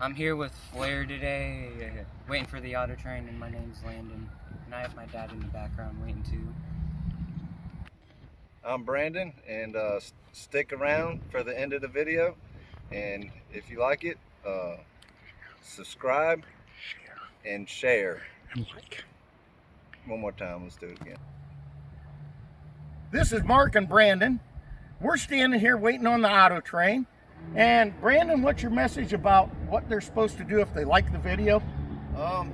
I'm here with Blair today, waiting for the auto train, and my name's Landon. And I have my dad in the background waiting too. I'm Brandon, and stick around for the end of the video. And if you like it, subscribe and share. And like. One more time, let's do it again. This is Mark and Brandon. We're standing here waiting on the auto train. And Brandon, what's your message about what they're supposed to do if they like the video? Well,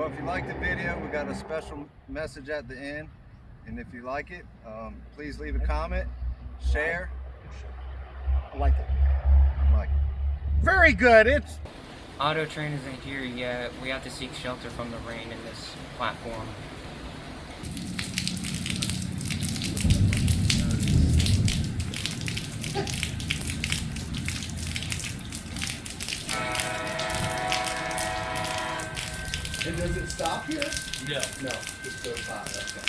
if you like the video, we got a special message at the end. And if you like it, please leave a comment, share. I like it. I like it. Very good. Auto train isn't here yet. We have to seek shelter from the rain in this platform. And does it stop here? No. No, just goes by. Okay.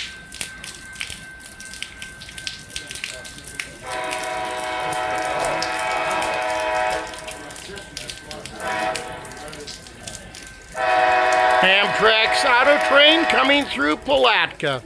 Amtrak's auto train coming through Palatka.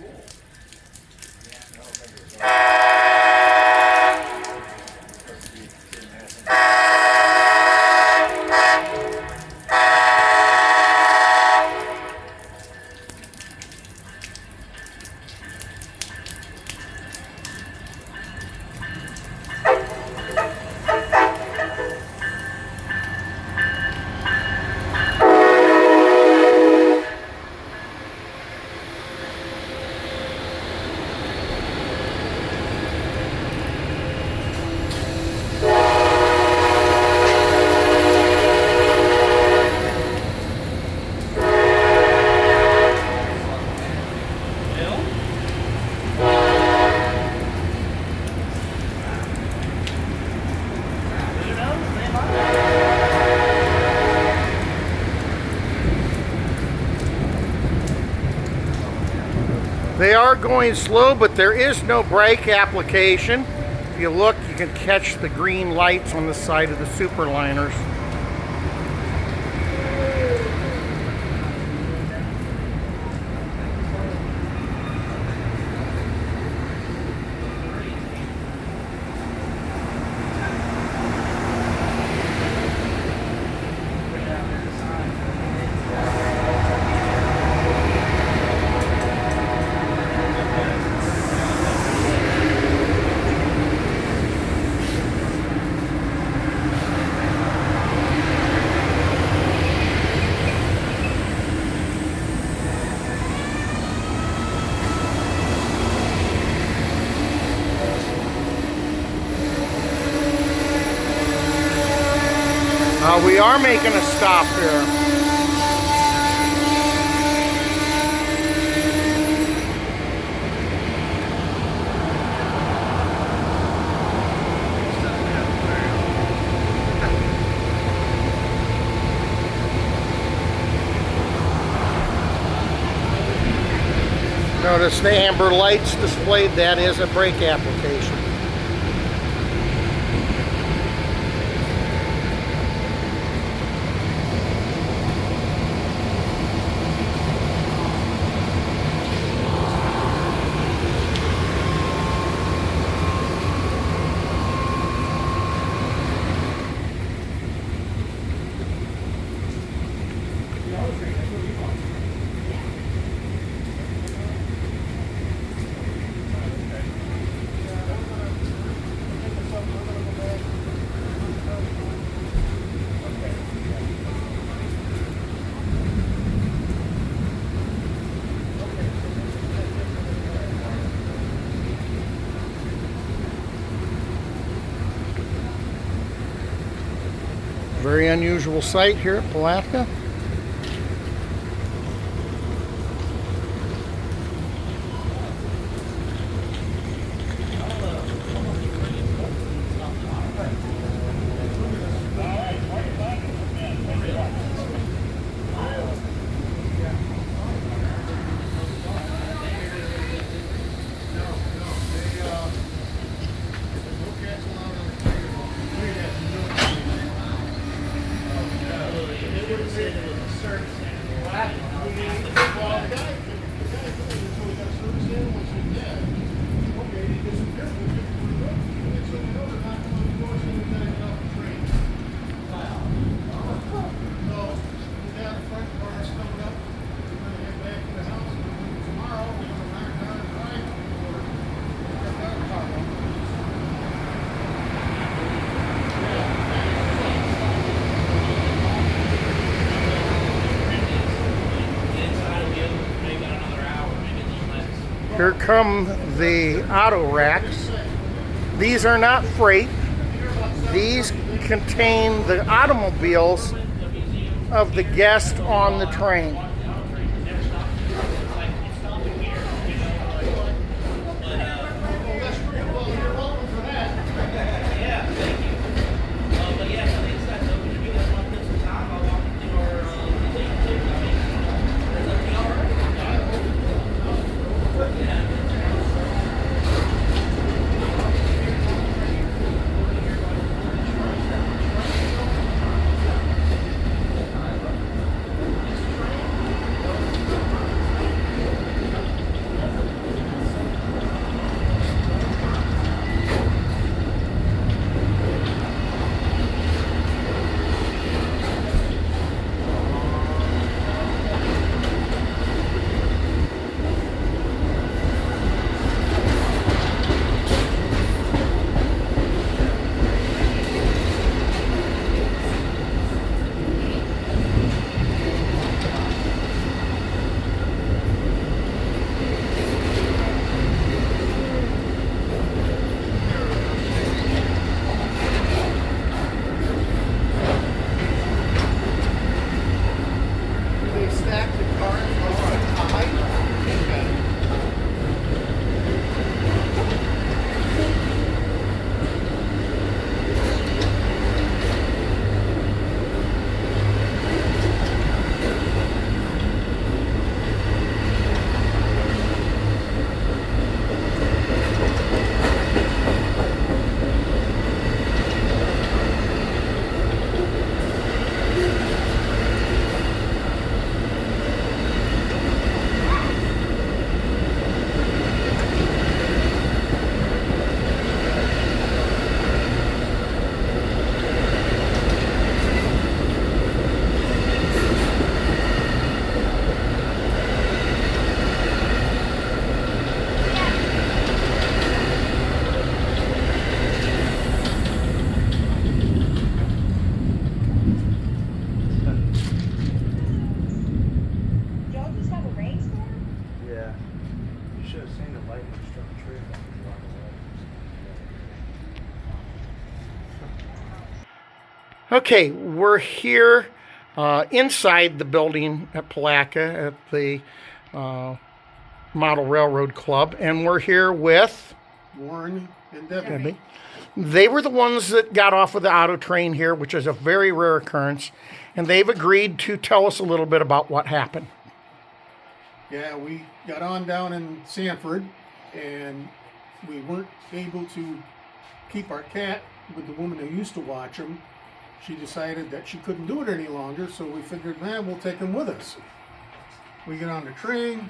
They are going slow, but there is no brake application. If you look, you can catch the green lights on the side of the superliners. We are making a stop here. Notice the amber lights displayed. That is a brake application. Very unusual sight here at Palatka. said it was a service center. Well, the guy told me that service animal said, yeah. Okay, he disappeared with it. And so we know they're not coming to the door as soon as they get off the train. Wow. So, the guy in the front car is coming up. We're going to get back to the house. And tomorrow, we're going to knock down and drive for our car. Here come the auto racks. These are not freight. These contain the automobiles of the guests on the train. Okay, we're here inside the building at Palatka at the Model Railroad Club, and we're here with Warren and Debbie. They were the ones that got off of the auto train here, which is a very rare occurrence, and they've agreed to tell us a little bit about what happened. Yeah, we got on down in Sanford, and we weren't able to keep our cat with the woman who used to watch him. She decided that she couldn't do it any longer, so we figured, man, we'll take him with us. We get on the train,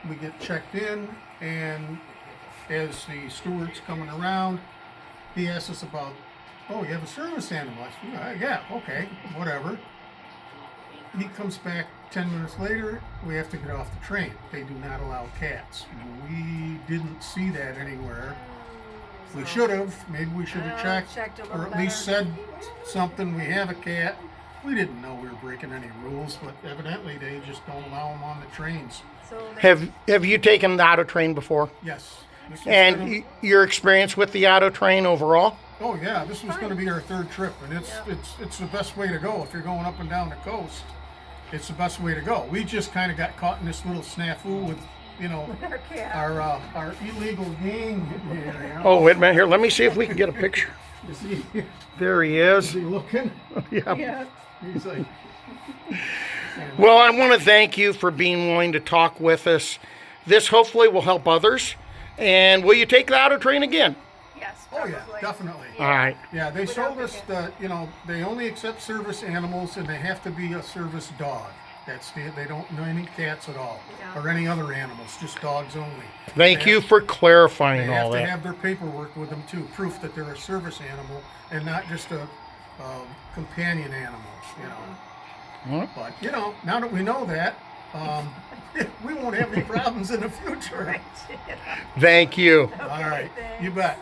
we get checked in, and as the steward's coming around, he asks us about, oh, you have a service animal? I said, yeah, okay, whatever. He comes back 10 minutes later, we have to get off the train. They do not allow cats. We didn't see that anywhere. We should have. Maybe we should have checked or at least said something. We have a cat. We didn't know we were breaking any rules, but evidently they just don't allow them on the trains. So Have you taken the auto train before? Yes. This was And your experience with the auto train overall? oh yeah, this was going to be our third trip, and it's the best way to go if you're going up and down the coast. It's the best way to go. We just kind of got caught in this little snafu with, you know, our cat. our illegal gang. You know. Oh, wait a minute here. Let me see if we can get a picture. Is he, There he is is. he looking? Yeah. Yeah. He's like, Well, I want to thank you for being willing to talk with us. This hopefully will help others. And will you take the auto train again? Yes. Oh yeah, definitely. All right. Yeah, they showed us that, you know, they only accept service animals and they have to be a service dog. They don't know any cats at all, or any other animals, just dogs only. Thank They you have- for They clarifying all have to that. have their paperwork with them too, proof that they're a service animal and not just a companion animal, you know. Huh? But, you know, now that we know that, we won't have any problems in the future. Thank you. All right, you bet.